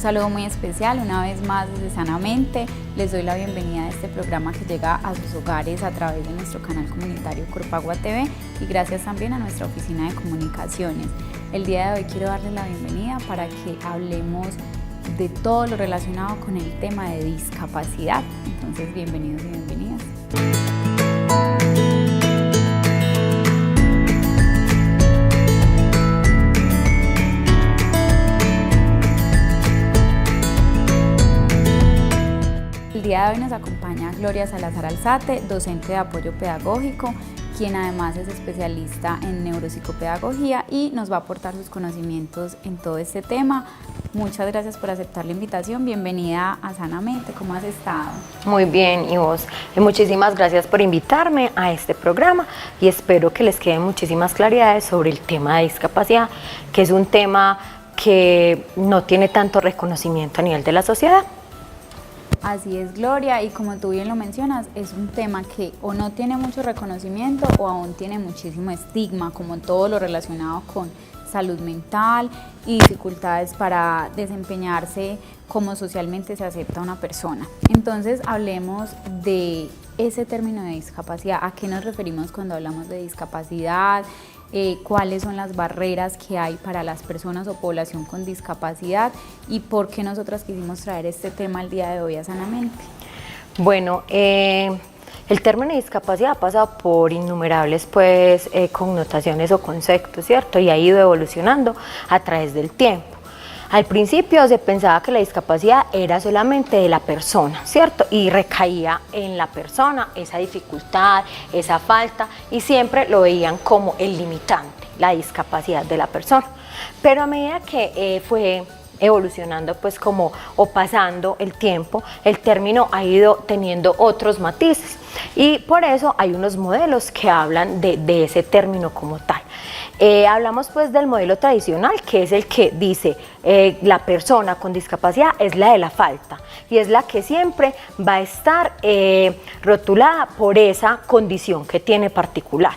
saludo muy especial una vez más desde Sanamente. Les doy la bienvenida a este programa que llega a sus hogares a través de nuestro canal comunitario Corpagua TV y gracias también a nuestra oficina de comunicaciones. El día de hoy quiero darles la bienvenida para que hablemos de todo lo relacionado con el tema de discapacidad. Entonces, bienvenidos y bienvenidas. El día de hoy nos acompaña Gloria Salazar Alzate, docente de apoyo pedagógico, quien además es especialista en neuropsicopedagogía y nos va a aportar sus conocimientos en todo este tema. Muchas gracias por aceptar la invitación. Bienvenida a Sanamente. ¿Cómo has estado? Muy bien, y vos. Muchísimas gracias por invitarme a este programa y espero que les queden muchísimas claridades sobre el tema de discapacidad, que es un tema que no tiene tanto reconocimiento a nivel de la sociedad. Así es, Gloria, y como tú bien lo mencionas, es un tema que o no tiene mucho reconocimiento o aún tiene muchísimo estigma, como todo lo relacionado con salud mental y dificultades para desempeñarse como socialmente se acepta una persona. Entonces, hablemos de ese término de discapacidad. ¿A qué nos referimos cuando hablamos de discapacidad? ¿Cuáles son las barreras que hay para las personas o población con discapacidad? ¿Y por qué nosotras quisimos traer este tema el día de hoy a Sanamente? Bueno, el término discapacidad ha pasado por innumerables connotaciones o conceptos, ¿cierto? Y ha ido evolucionando a través del tiempo. Al principio se pensaba que la discapacidad era solamente de la persona, ¿cierto? Y recaía en la persona esa dificultad, esa falta, y siempre lo veían como el limitante, la discapacidad de la persona. Pero a medida que fue evolucionando o pasando el tiempo, el término ha ido teniendo otros matices y por eso hay unos modelos que hablan de ese término como tal. Hablamos del modelo tradicional, que es el que dice la persona con discapacidad es la de la falta y es la que siempre va a estar rotulada por esa condición que tiene particular.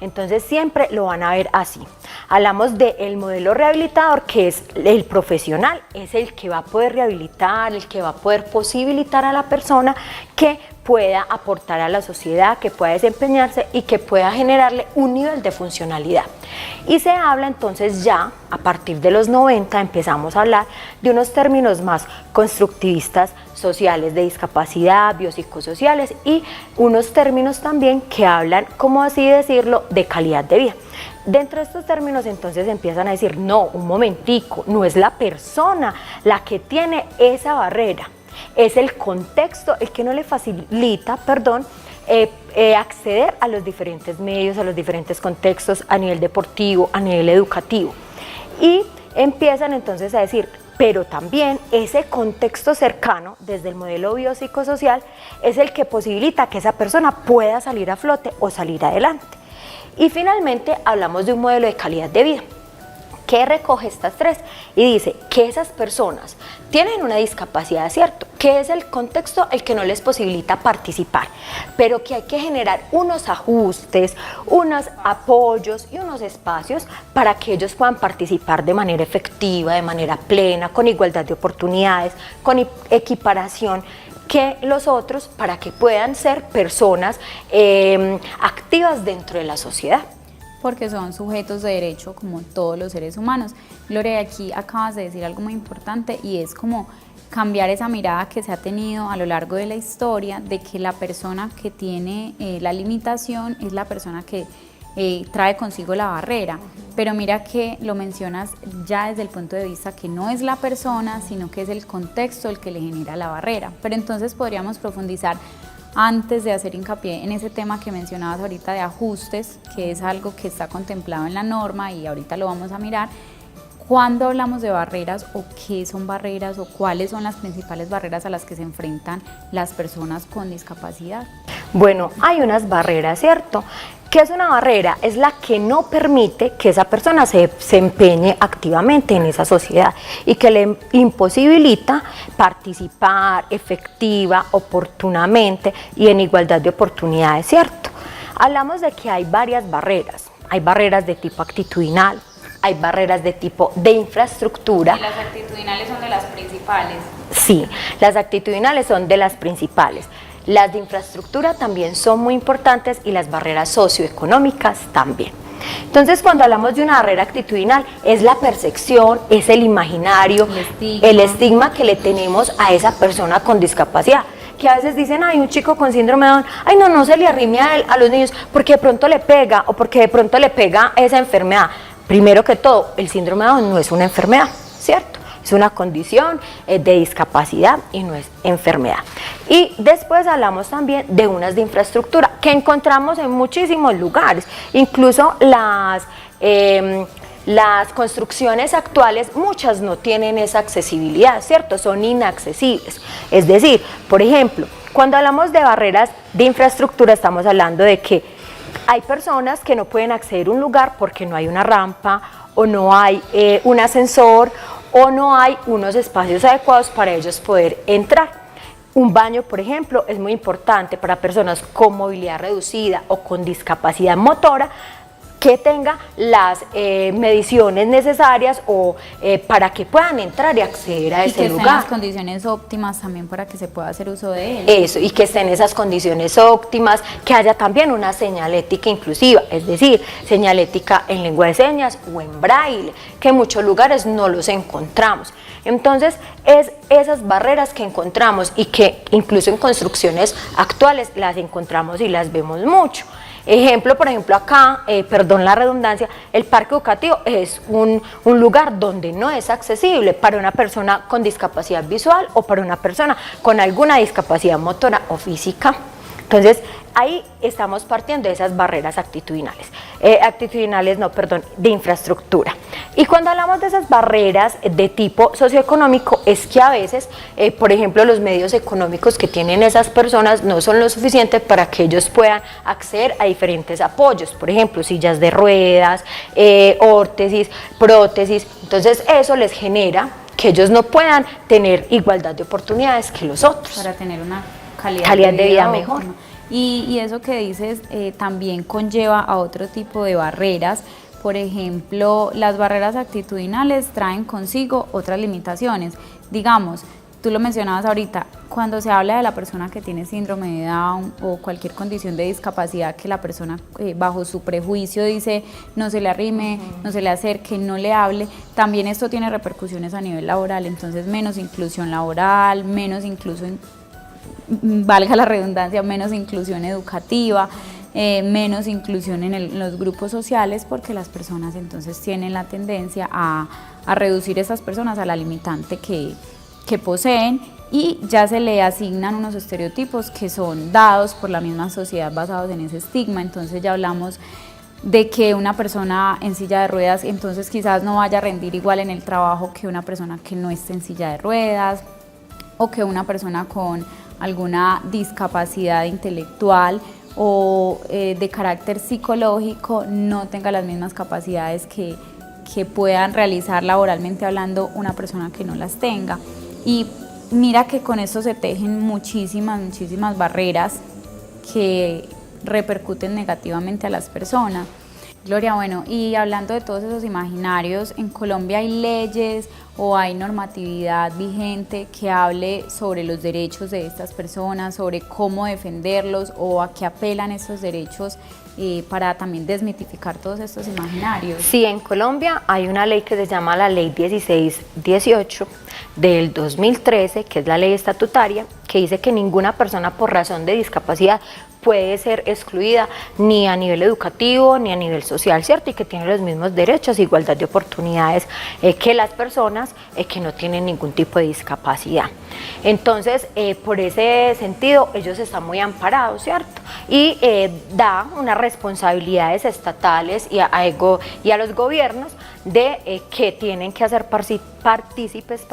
Entonces siempre lo van a ver así. Hablamos del modelo rehabilitador, que es el profesional, es el que va a poder rehabilitar, el que va a poder posibilitar a la persona que pueda aportar a la sociedad, que pueda desempeñarse y que pueda generarle un nivel de funcionalidad. Y se habla entonces ya, a partir de los 90, empezamos a hablar de unos términos más constructivistas sociales de discapacidad, biopsicosociales y unos términos también que hablan, como así decirlo, de calidad de vida. Dentro de estos términos entonces empiezan a decir, no, un momentico, no es la persona la que tiene esa barrera, es el contexto el que no le facilita, acceder a los diferentes medios, a los diferentes contextos a nivel deportivo, a nivel educativo. Y empiezan entonces a decir, pero también ese contexto cercano, desde el modelo biopsicosocial, es el que posibilita que esa persona pueda salir a flote o salir adelante. Y finalmente hablamos de un modelo de calidad de vida que recoge estas tres y dice que esas personas tienen una discapacidad, ¿cierto? Que es el contexto el que no les posibilita participar, pero que hay que generar unos ajustes, unos apoyos y unos espacios para que ellos puedan participar de manera efectiva, de manera plena, con igualdad de oportunidades, con equiparación que los otros, para que puedan ser personas activas dentro de la sociedad. Porque son sujetos de derecho como todos los seres humanos. Gloria, aquí acabas de decir algo muy importante y es como cambiar esa mirada que se ha tenido a lo largo de la historia de que la persona que tiene la limitación es la persona que trae consigo la barrera. Pero mira que lo mencionas ya desde el punto de vista que no es la persona, sino que es el contexto el que le genera la barrera. Pero entonces podríamos profundizar antes de hacer hincapié en ese tema que mencionabas ahorita de ajustes, que es algo que está contemplado en la norma y ahorita lo vamos a mirar. ¿Cuándo hablamos de barreras o qué son barreras o cuáles son las principales barreras a las que se enfrentan las personas con discapacidad? Bueno, hay unas barreras, ¿cierto? ¿Qué es una barrera? Es la que no permite que esa persona se empeñe activamente en esa sociedad y que le imposibilita participar efectiva, oportunamente y en igualdad de oportunidades, ¿cierto? Hablamos de que hay varias barreras. Hay barreras de tipo actitudinal, hay barreras de tipo de infraestructura. ¿Y las actitudinales son de las principales? Sí, las actitudinales son de las principales. Las de infraestructura también son muy importantes y las barreras socioeconómicas también. Entonces, cuando hablamos de una barrera actitudinal, es la percepción, es el imaginario, el estigma que le tenemos a esa persona con discapacidad. Que a veces dicen, ay, un chico con síndrome de Down, ay, no se le arrime a los niños porque de pronto le pega o porque de pronto le pega esa enfermedad. Primero que todo, el síndrome de Down no es una enfermedad, ¿cierto? Es una condición de discapacidad y no es enfermedad. Y después hablamos también de unas de infraestructura que encontramos en muchísimos lugares, incluso las construcciones actuales, muchas no tienen esa accesibilidad, ¿cierto? Son inaccesibles. Es decir, por ejemplo, cuando hablamos de barreras de infraestructura, estamos hablando de que hay personas que no pueden acceder a un lugar porque no hay una rampa o no hay un ascensor o no hay unos espacios adecuados para ellos poder entrar. Un baño, por ejemplo, es muy importante para personas con movilidad reducida o con discapacidad motora, que tenga las mediciones necesarias o para que puedan entrar y acceder a ese lugar. Y que estén en las condiciones óptimas también para que se pueda hacer uso de él. Eso, y que estén en esas condiciones óptimas, que haya también una señalética inclusiva, es decir, señalética en lengua de señas o en braille, que en muchos lugares no los encontramos. Entonces, es esas barreras que encontramos y que incluso en construcciones actuales las encontramos y las vemos mucho. Ejemplo, por ejemplo acá, perdón la redundancia, el parque educativo es un lugar donde no es accesible para una persona con discapacidad visual o para una persona con alguna discapacidad motora o física. Entonces, ahí estamos partiendo de esas barreras actitudinales, de infraestructura. Y cuando hablamos de esas barreras de tipo socioeconómico, es que a veces, por ejemplo, los medios económicos que tienen esas personas no son lo suficiente para que ellos puedan acceder a diferentes apoyos, por ejemplo, sillas de ruedas, órtesis, prótesis. Entonces, eso les genera que ellos no puedan tener igualdad de oportunidades que los otros. Para tener una calidad de vida mejor. Y eso que dices también conlleva a otro tipo de barreras. Por ejemplo, las barreras actitudinales traen consigo otras limitaciones. Digamos, tú lo mencionabas ahorita, cuando se habla de la persona que tiene síndrome de Down o cualquier condición de discapacidad que la persona bajo su prejuicio dice no se le arrime, no se le acerque, no le hable, también esto tiene repercusiones a nivel laboral, entonces menos inclusión laboral, menos inclusión, valga la redundancia, menos inclusión educativa, menos inclusión en los grupos sociales, porque las personas entonces tienen la tendencia a reducir a esas personas a la limitante que poseen y ya se le asignan unos estereotipos que son dados por la misma sociedad basados en ese estigma. Entonces ya hablamos de que una persona en silla de ruedas entonces quizás no vaya a rendir igual en el trabajo que una persona que no esté en silla de ruedas, o que una persona con alguna discapacidad intelectual o de carácter psicológico no tenga las mismas capacidades que puedan realizar laboralmente hablando una persona que no las tenga. Y mira que con esto se tejen muchísimas barreras que repercuten negativamente a las personas. Gloria, bueno, y hablando de todos esos imaginarios, ¿en Colombia hay leyes o hay normatividad vigente que hable sobre los derechos de estas personas, sobre cómo defenderlos o a qué apelan estos derechos para también desmitificar todos estos imaginarios? Sí, en Colombia hay una ley que se llama la Ley 1618 del 2013, que es la ley estatutaria, que dice que ninguna persona por razón de discapacidad puede ser excluida ni a nivel educativo ni a nivel social, ¿cierto? Y que tiene los mismos derechos, igualdad de oportunidades que las personas que no tienen ningún tipo de discapacidad. Entonces, por ese sentido, ellos están muy amparados, ¿cierto? Y da unas responsabilidades estatales y a los gobiernos de que tienen que hacer partícipes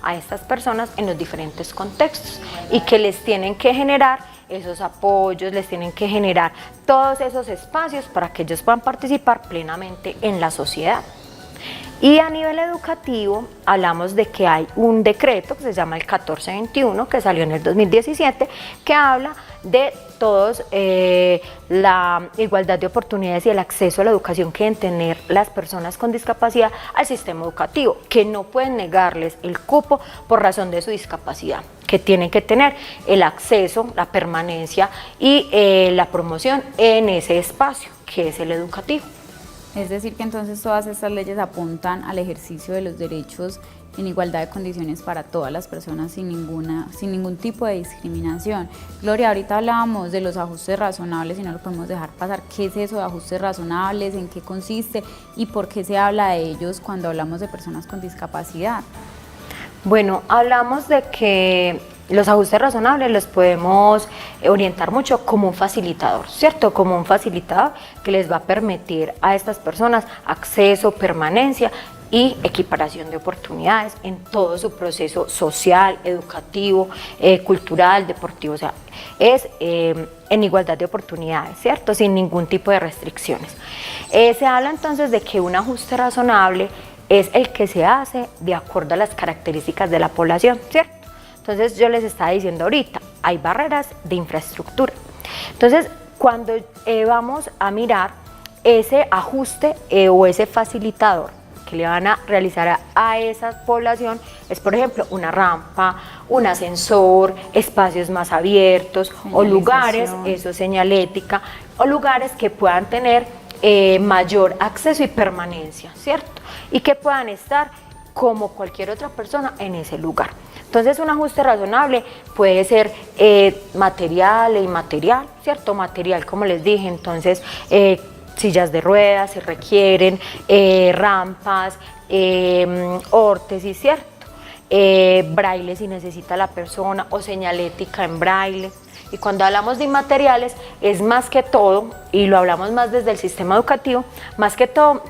a estas personas en los diferentes contextos y que les tienen que generar esos apoyos, les tienen que generar todos esos espacios para que ellos puedan participar plenamente en la sociedad. Y a nivel educativo hablamos de que hay un decreto que se llama el 1421, que salió en el 2017, que habla de todos la igualdad de oportunidades y el acceso a la educación que deben tener las personas con discapacidad al sistema educativo, que no pueden negarles el cupo por razón de su discapacidad, que tienen que tener el acceso, la permanencia y la promoción en ese espacio que es el educativo. Es decir, que entonces todas estas leyes apuntan al ejercicio de los derechos en igualdad de condiciones para todas las personas sin ningún tipo de discriminación. Gloria, ahorita hablábamos de los ajustes razonables y no lo podemos dejar pasar. ¿Qué es eso de ajustes razonables? ¿En qué consiste? ¿Y por qué se habla de ellos cuando hablamos de personas con discapacidad? Bueno, hablamos de que los ajustes razonables los podemos orientar mucho como un facilitador, ¿cierto? Como un facilitador que les va a permitir a estas personas acceso, permanencia y equiparación de oportunidades en todo su proceso social, educativo, cultural, deportivo, o sea, es en igualdad de oportunidades, ¿cierto? Sin ningún tipo de restricciones. Se habla entonces de que un ajuste razonable es el que se hace de acuerdo a las características de la población, ¿cierto? Entonces yo les estaba diciendo ahorita, hay barreras de infraestructura. Entonces cuando vamos a mirar ese ajuste o ese facilitador que le van a realizar a esa población, es por ejemplo una rampa, un ascensor, espacios más abiertos o lugares, eso señalética, o lugares que puedan tener mayor acceso y permanencia, ¿cierto? Y que puedan estar como cualquier otra persona en ese lugar. Entonces un ajuste razonable puede ser material e inmaterial, ¿cierto? Material, como les dije, entonces sillas de ruedas se requieren, rampas, órtesis, ¿cierto? Braille si necesita la persona o señalética en braille. Y cuando hablamos de inmateriales es más que todo, y lo hablamos más desde el sistema educativo, más que todo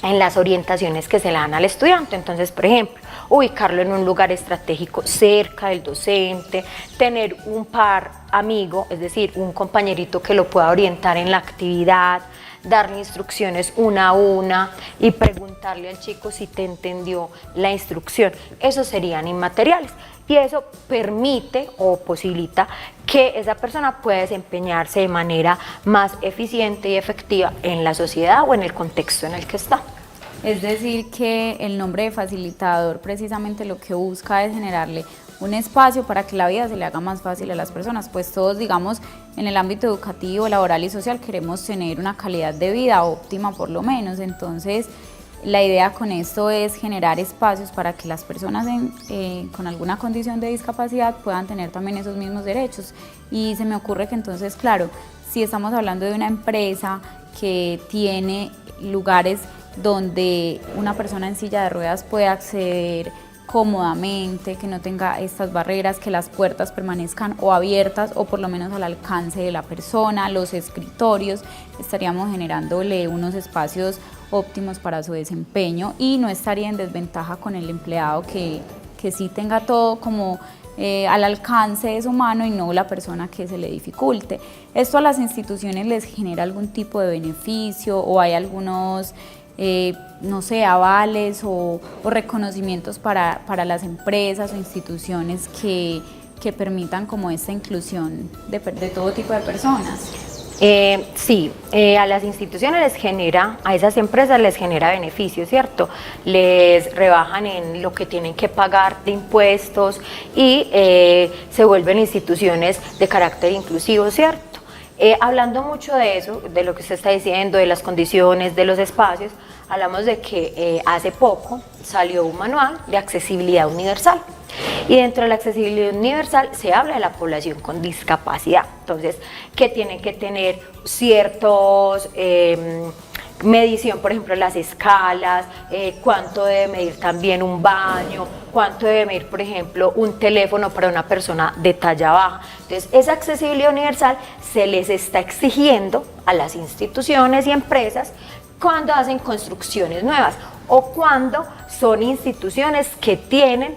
en las orientaciones que se le dan al estudiante. Entonces, por ejemplo, ubicarlo en un lugar estratégico cerca del docente, tener un par amigo, es decir, un compañerito que lo pueda orientar en la actividad, darle instrucciones una a una y preguntarle al chico si te entendió la instrucción. Esos serían inmateriales y eso permite o posibilita que esa persona pueda desempeñarse de manera más eficiente y efectiva en la sociedad o en el contexto en el que está. Es decir, que el nombre de facilitador precisamente lo que busca es generarle un espacio para que la vida se le haga más fácil a las personas, pues todos, digamos, en el ámbito educativo, laboral y social queremos tener una calidad de vida óptima por lo menos. Entonces la idea con esto es generar espacios para que las personas con alguna condición de discapacidad puedan tener también esos mismos derechos. Y se me ocurre que entonces, claro, si estamos hablando de una empresa que tiene lugares donde una persona en silla de ruedas puede acceder cómodamente, que no tenga estas barreras, que las puertas permanezcan o abiertas o por lo menos al alcance de la persona, los escritorios, estaríamos generándole unos espacios óptimos para su desempeño y no estaría en desventaja con el empleado que sí tenga todo como al alcance de su mano y no la persona que se le dificulte. ¿Esto a las instituciones les genera algún tipo de beneficio o hay algunos no sé, avales o reconocimientos para las empresas o instituciones que permitan como esta inclusión de todo tipo de personas? Sí, a las instituciones les genera, a esas empresas les genera beneficios, ¿cierto? Les rebajan en lo que tienen que pagar de impuestos y se vuelven instituciones de carácter inclusivo, ¿cierto? Hablando mucho de eso, de lo que usted está diciendo, de las condiciones, de los espacios, hablamos de que hace poco salió un manual de accesibilidad universal y dentro de la accesibilidad universal se habla de la población con discapacidad, entonces que tienen que tener ciertos medición, por ejemplo, las escalas, cuánto debe medir también un baño, cuánto debe medir, por ejemplo, un teléfono para una persona de talla baja. Entonces, esa accesibilidad universal se les está exigiendo a las instituciones y empresas cuando hacen construcciones nuevas o cuando son instituciones que tienen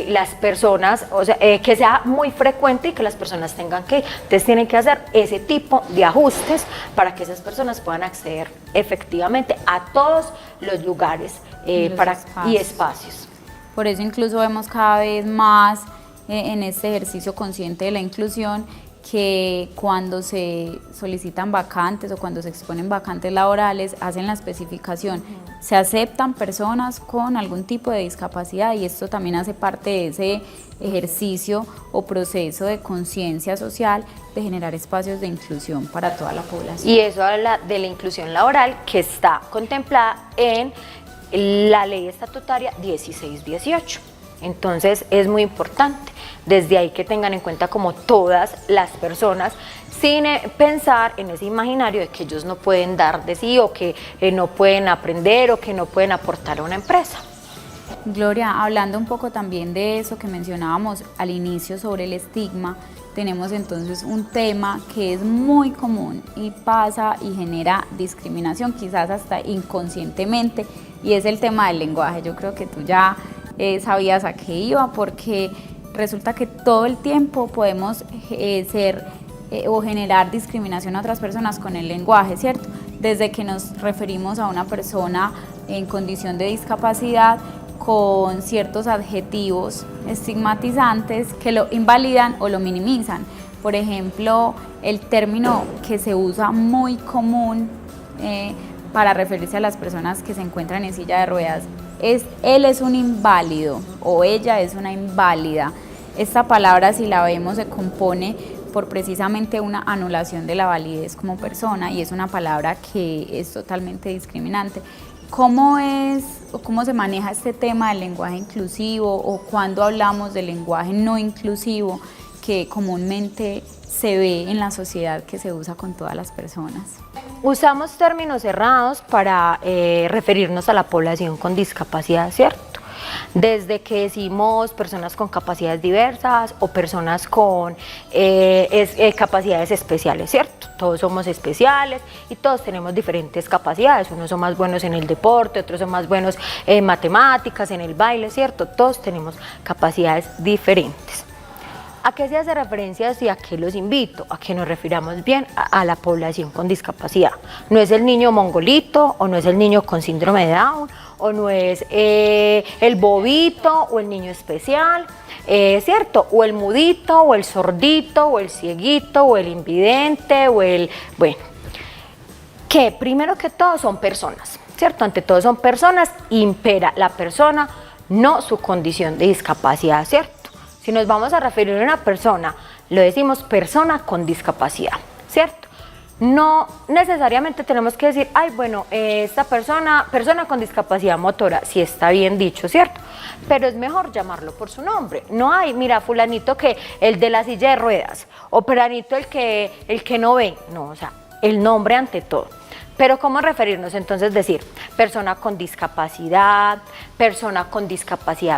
las personas, o sea, que sea muy frecuente y que las personas tengan que ir. Entonces tienen que hacer ese tipo de ajustes para que esas personas puedan acceder efectivamente a todos los lugares y espacios. Por eso incluso vemos cada vez más en este ejercicio consciente de la inclusión que cuando se solicitan vacantes o cuando se exponen vacantes laborales hacen la especificación, se aceptan personas con algún tipo de discapacidad, y esto también hace parte de ese ejercicio o proceso de conciencia social de generar espacios de inclusión para toda la población. Y eso habla de la inclusión laboral que está contemplada en la ley estatutaria 1618. Entonces es muy importante desde ahí que tengan en cuenta como todas las personas, sin pensar en ese imaginario de que ellos no pueden dar de sí, o que no pueden aprender, o que no pueden aportar a una empresa. Gloria, hablando un poco también de eso que mencionábamos al inicio sobre el estigma, tenemos entonces un tema que es muy común y pasa y genera discriminación, quizás hasta inconscientemente, y es el tema del lenguaje. Yo creo que tú ya sabías a qué iba, porque resulta que todo el tiempo podemos o generar discriminación a otras personas con el lenguaje, ¿cierto? Desde que nos referimos a una persona en condición de discapacidad con ciertos adjetivos estigmatizantes que lo invalidan o lo minimizan. Por ejemplo, el término que se usa muy común para referirse a las personas que se encuentran en silla de ruedas es él es un inválido o ella es una inválida. Esta palabra, si la vemos, se compone por precisamente una anulación de la validez como persona, y es una palabra que es totalmente discriminante. ¿Cómo es o cómo se maneja este tema del lenguaje inclusivo, o cuando hablamos del lenguaje no inclusivo que comúnmente se ve en la sociedad que se usa con todas las personas? Usamos términos cerrados para referirnos a la población con discapacidad, ¿cierto? Desde que decimos personas con capacidades diversas o personas con capacidades especiales, ¿cierto? Todos somos especiales y todos tenemos diferentes capacidades. Unos son más buenos en el deporte, otros son más buenos en matemáticas, en el baile, ¿cierto? Todos tenemos capacidades diferentes. ¿A qué se hace referencia y a qué los invito? A que nos refiramos bien a la población con discapacidad. No es el niño mongolito, o no es el niño con síndrome de Down, o no es el bobito o el niño especial, ¿cierto? O el mudito, o el sordito, o el cieguito, o el invidente, o el... Bueno, que primero que todo son personas, ¿cierto? Ante todo son personas, impera la persona, no su condición de discapacidad, ¿cierto? Si nos vamos a referir a una persona, lo decimos persona con discapacidad, ¿cierto? No necesariamente tenemos que decir, ay, bueno, esta persona con discapacidad motora, sí está bien dicho, ¿cierto? Pero es mejor llamarlo por su nombre. No hay, mira, fulanito que el de la silla de ruedas, o peranito el que no ve. No, o sea, el nombre ante todo. Pero ¿cómo referirnos? Entonces decir, persona con discapacidad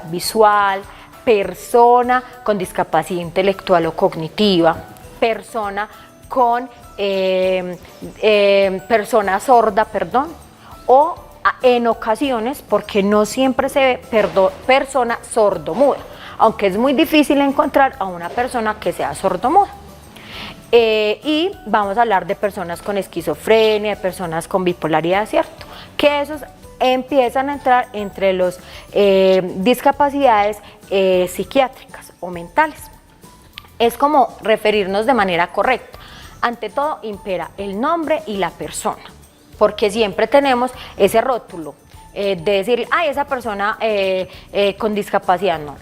visual, persona con discapacidad intelectual o cognitiva, persona con persona sorda, o en ocasiones, porque no siempre se ve, persona sordomuda, aunque es muy difícil encontrar a una persona que sea sordomuda. Y vamos a hablar de personas con esquizofrenia, de personas con bipolaridad, ¿cierto? Que esos empiezan a entrar entre las discapacidades psiquiátricas o mentales. Es como referirnos de manera correcta. Ante todo impera el nombre y la persona, porque siempre tenemos ese rótulo de decir, ay, esa persona con discapacidad, no.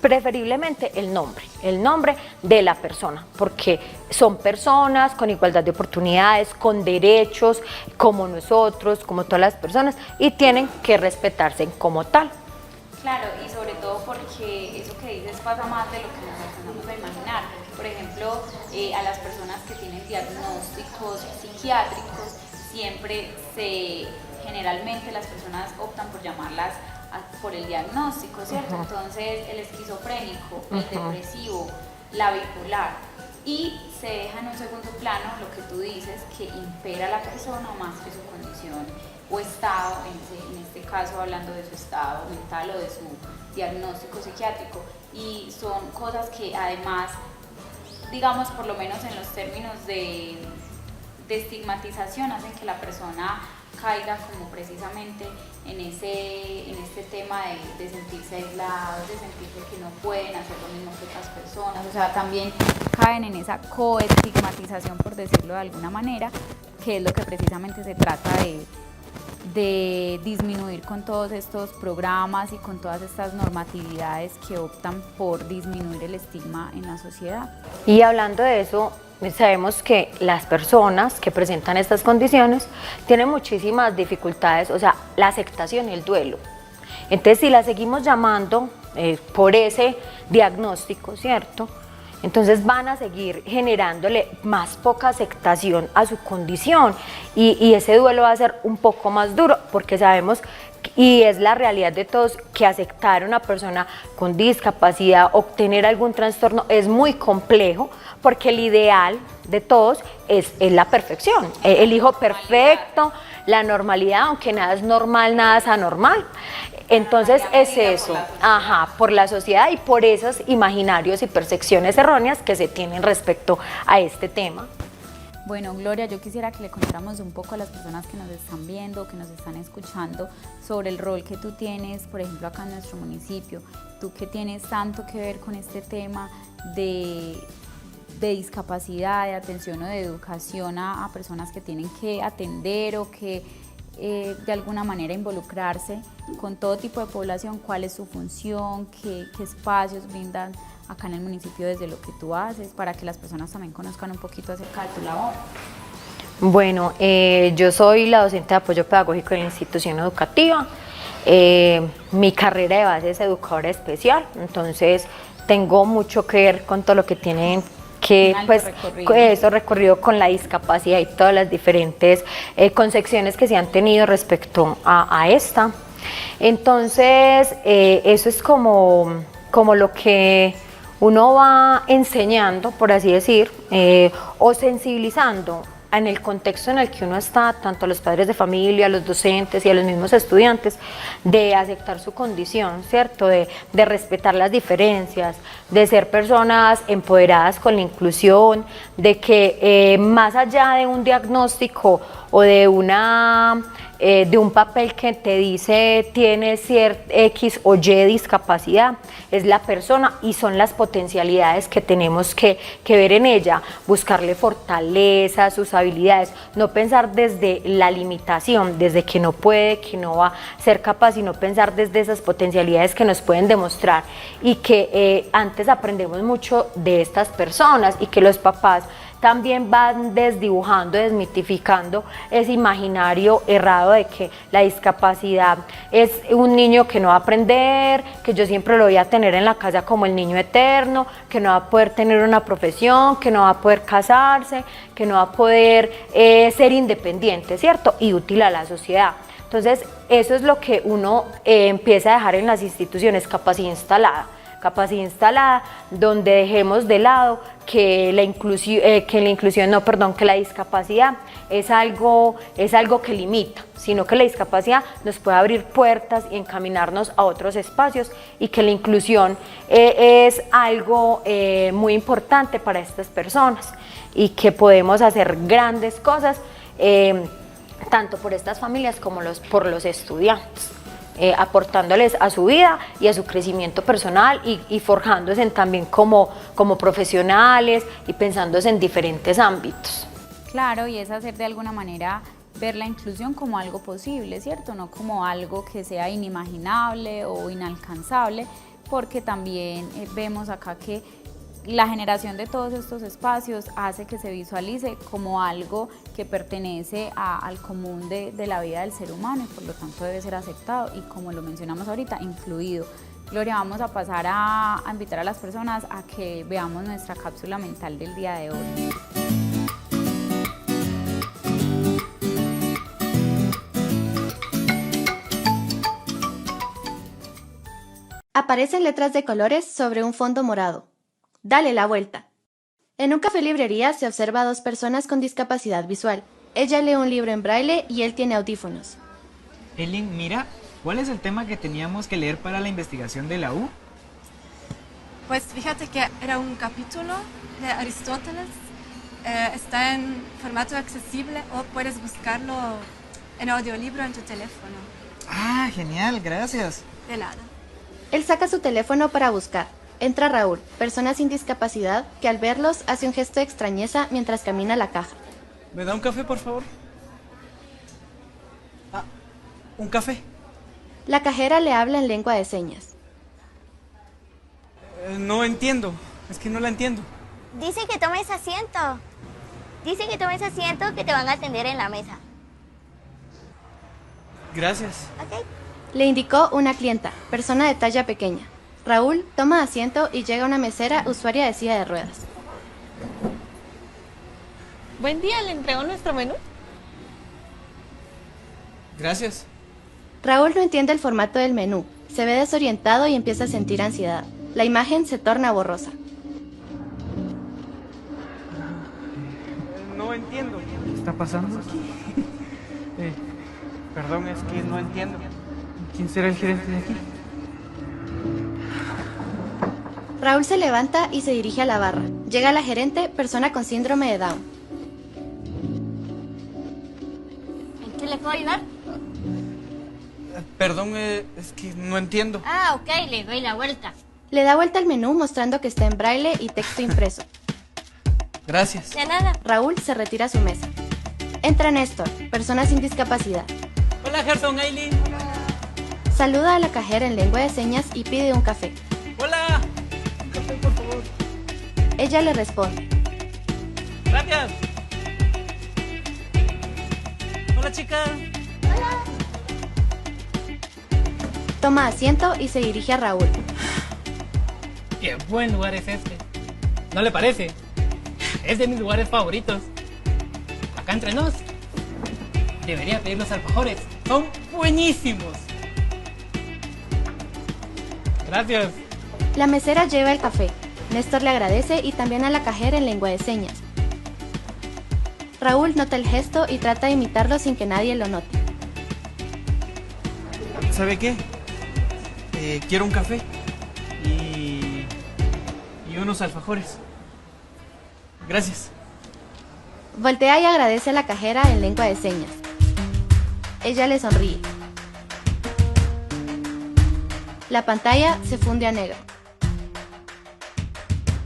Preferiblemente el nombre de la persona, porque son personas con igualdad de oportunidades, con derechos como nosotros, como todas las personas, y tienen que respetarse como tal. Claro, y sobre todo porque eso que dices pasa más de lo que nos alcanzamos a imaginar. Por ejemplo, a las personas que tienen diagnósticos psiquiátricos, generalmente las personas optan por llamarlas por el diagnóstico, ¿cierto? Entonces el esquizofrénico, el depresivo, la bipolar, y se deja en un segundo plano lo que tú dices, que impera la persona más que su condición o estado, en este caso hablando de su estado mental o de su diagnóstico psiquiátrico, y son cosas que además, digamos, por lo menos en los términos de estigmatización, hacen que la persona caiga como precisamente en este tema de sentirse aislados, de sentirse que no pueden hacer lo mismo que otras personas, o sea, también caen en esa coestigmatización, por decirlo de alguna manera, que es lo que precisamente se trata de disminuir con todos estos programas y con todas estas normatividades que optan por disminuir el estigma en la sociedad. Y hablando de eso, sabemos que las personas que presentan estas condiciones tienen muchísimas dificultades, o sea, la aceptación y el duelo. Entonces, si la seguimos llamando por ese diagnóstico, ¿cierto?, entonces van a seguir generándole más poca aceptación a su condición y ese duelo va a ser un poco más duro, porque sabemos, y es la realidad de todos, que aceptar a una persona con discapacidad o tener algún trastorno es muy complejo, porque el ideal de todos es la perfección, el hijo perfecto, la normalidad, aunque nada es normal, nada es anormal. Entonces es eso, por la sociedad y por esos imaginarios y percepciones erróneas que se tienen respecto a este tema. Bueno, Gloria, yo quisiera que le contáramos un poco a las personas que nos están viendo, que nos están escuchando, sobre el rol que tú tienes, por ejemplo, acá en nuestro municipio. Tú que tienes tanto que ver con este tema de discapacidad, de atención o de educación a personas que tienen que atender o que de alguna manera involucrarse con todo tipo de población, cuál es su función, qué espacios brindan acá en el municipio desde lo que tú haces, para que las personas también conozcan un poquito acerca de tu labor. Bueno, yo soy la docente de apoyo pedagógico de la institución educativa. Mi carrera de base es educadora especial, entonces tengo mucho que ver con todo lo que tienen que eso recorrido con la discapacidad y todas las diferentes concepciones que se han tenido respecto a esta. Entonces eso es como lo que uno va enseñando, por así decir, o sensibilizando en el contexto en el que uno está, tanto a los padres de familia, a los docentes y a los mismos estudiantes, de aceptar su condición, ¿cierto? De respetar las diferencias, de ser personas empoderadas con la inclusión, de que más allá de un diagnóstico o de un papel que te dice tienes X o Y discapacidad, es la persona y son las potencialidades que tenemos que ver en ella, buscarle fortaleza, sus habilidades, no pensar desde la limitación, desde que no puede, que no va a ser capaz, sino pensar desde esas potencialidades que nos pueden demostrar y que antes aprendemos mucho de estas personas y que los papás también van desdibujando, desmitificando ese imaginario errado de que la discapacidad es un niño que no va a aprender, que yo siempre lo voy a tener en la casa como el niño eterno, que no va a poder tener una profesión, que no va a poder casarse, que no va a poder ser independiente, ¿cierto? Y útil a la sociedad. Entonces, eso es lo que uno empieza a dejar en las instituciones, capacidad instalada, donde dejemos de lado que la discapacidad es algo que limita, sino que la discapacidad nos puede abrir puertas y encaminarnos a otros espacios y que la inclusión es algo muy importante para estas personas y que podemos hacer grandes cosas tanto por estas familias como por los estudiantes. Aportándoles a su vida y a su crecimiento personal y forjándose también como profesionales y pensándose en diferentes ámbitos. Claro, y es hacer de alguna manera ver la inclusión como algo posible, ¿cierto? No como algo que sea inimaginable o inalcanzable, porque también vemos acá que la generación de todos estos espacios hace que se visualice como algo que pertenece al común de la vida del ser humano y por lo tanto debe ser aceptado y, como lo mencionamos ahorita, incluido. Gloria, vamos a pasar a invitar a las personas a que veamos nuestra cápsula mental del día de hoy. Aparecen letras de colores sobre un fondo morado. Dale la vuelta. En un café librería se observa a dos personas con discapacidad visual. Ella lee un libro en braille y él tiene audífonos. Elin, mira, ¿cuál es el tema que teníamos que leer para la investigación de la U? Pues fíjate que era un capítulo de Aristóteles. Está en formato accesible o puedes buscarlo en audiolibro en tu teléfono. Ah, genial, gracias. De nada. Él saca su teléfono para buscar. Entra Raúl, persona sin discapacidad, que al verlos hace un gesto de extrañeza mientras camina a la caja. ¿Me da un café, por favor? Ah, ¿un café? La cajera le habla en lengua de señas. No entiendo. Es que no la entiendo. Dice que tomes asiento. Dice que tomes asiento, que te van a atender en la mesa. Gracias. ¿Ok? Le indicó una clienta, persona de talla pequeña. Raúl toma asiento y llega una mesera, usuaria de silla de ruedas. Buen día, ¿le entregó nuestro menú? Gracias. Raúl no entiende el formato del menú, se ve desorientado y empieza a sentir ansiedad. La imagen se torna borrosa. No entiendo. ¿Qué está pasando aquí? Perdón, es que no entiendo. ¿Quién será el gerente de aquí? Raúl se levanta y se dirige a la barra. Llega la gerente, persona con síndrome de Down. ¿En qué le puedo ayudar? Perdón, es que no entiendo. Ah, ok, le doy la vuelta. Le da vuelta al menú mostrando que está en braille y texto impreso. Gracias. De nada. Raúl se retira a su mesa. Entra Néstor, persona sin discapacidad. Hola, Gerson, Aileen. Saluda a la cajera en lengua de señas y pide un café. Hola. Un café, por favor. Ella le responde. Gracias. Hola, chica. Toma asiento y se dirige a Raúl. Qué buen lugar es este. ¿No le parece? Es de mis lugares favoritos. Acá entre nos. Debería pedir los alfajores. Son buenísimos. Gracias. La mesera lleva el café. Néstor le agradece y también a la cajera en lengua de señas. Raúl nota el gesto y trata de imitarlo sin que nadie lo note. ¿Sabe qué? Quiero un café y unos alfajores. Gracias. Voltea y agradece a la cajera en lengua de señas. Ella le sonríe. La pantalla se funde a negro.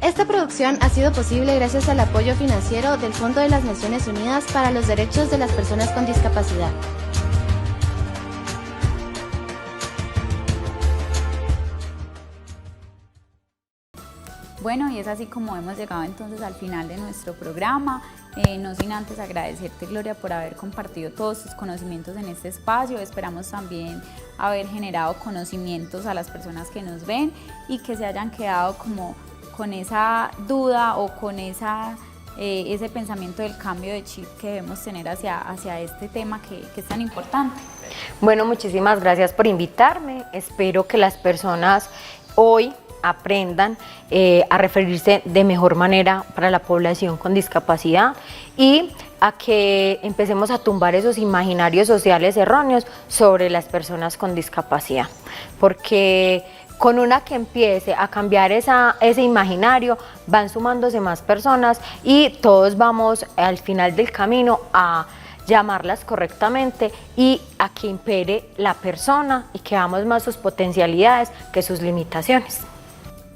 Esta producción ha sido posible gracias al apoyo financiero del Fondo de las Naciones Unidas para los Derechos de las Personas con Discapacidad. Bueno, y es así como hemos llegado entonces al final de nuestro programa. No sin antes agradecerte, Gloria, por haber compartido todos tus conocimientos en este espacio. Esperamos también haber generado conocimientos a las personas que nos ven y que se hayan quedado como con esa duda o con ese pensamiento del cambio de chip que debemos tener hacia este tema que es tan importante. Bueno, muchísimas gracias por invitarme. Espero que las personas hoy aprendan a referirse de mejor manera para la población con discapacidad y a que empecemos a tumbar esos imaginarios sociales erróneos sobre las personas con discapacidad, porque con una que empiece a cambiar ese imaginario, van sumándose más personas y todos vamos al final del camino a llamarlas correctamente y a que impere la persona y que veamos más sus potencialidades que sus limitaciones.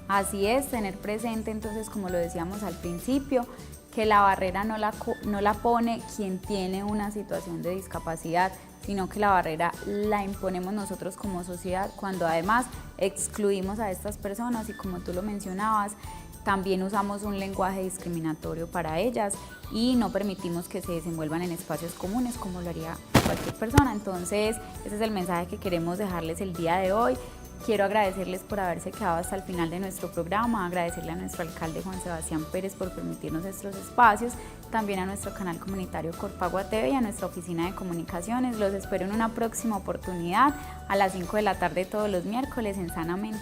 Así es, tener presente entonces, como lo decíamos al principio, que la barrera no la pone quien tiene una situación de discapacidad, sino que la barrera la imponemos nosotros como sociedad cuando además excluimos a estas personas y, como tú lo mencionabas, también usamos un lenguaje discriminatorio para ellas y no permitimos que se desenvuelvan en espacios comunes como lo haría cualquier persona. Entonces, ese es el mensaje que queremos dejarles el día de hoy. Quiero agradecerles por haberse quedado hasta el final de nuestro programa, agradecerle a nuestro alcalde Juan Sebastián Pérez por permitirnos estos espacios, también a nuestro canal comunitario Corpagua TV y a nuestra oficina de comunicaciones. Los espero en una próxima oportunidad a las 5 de la tarde todos los miércoles en Sanamente.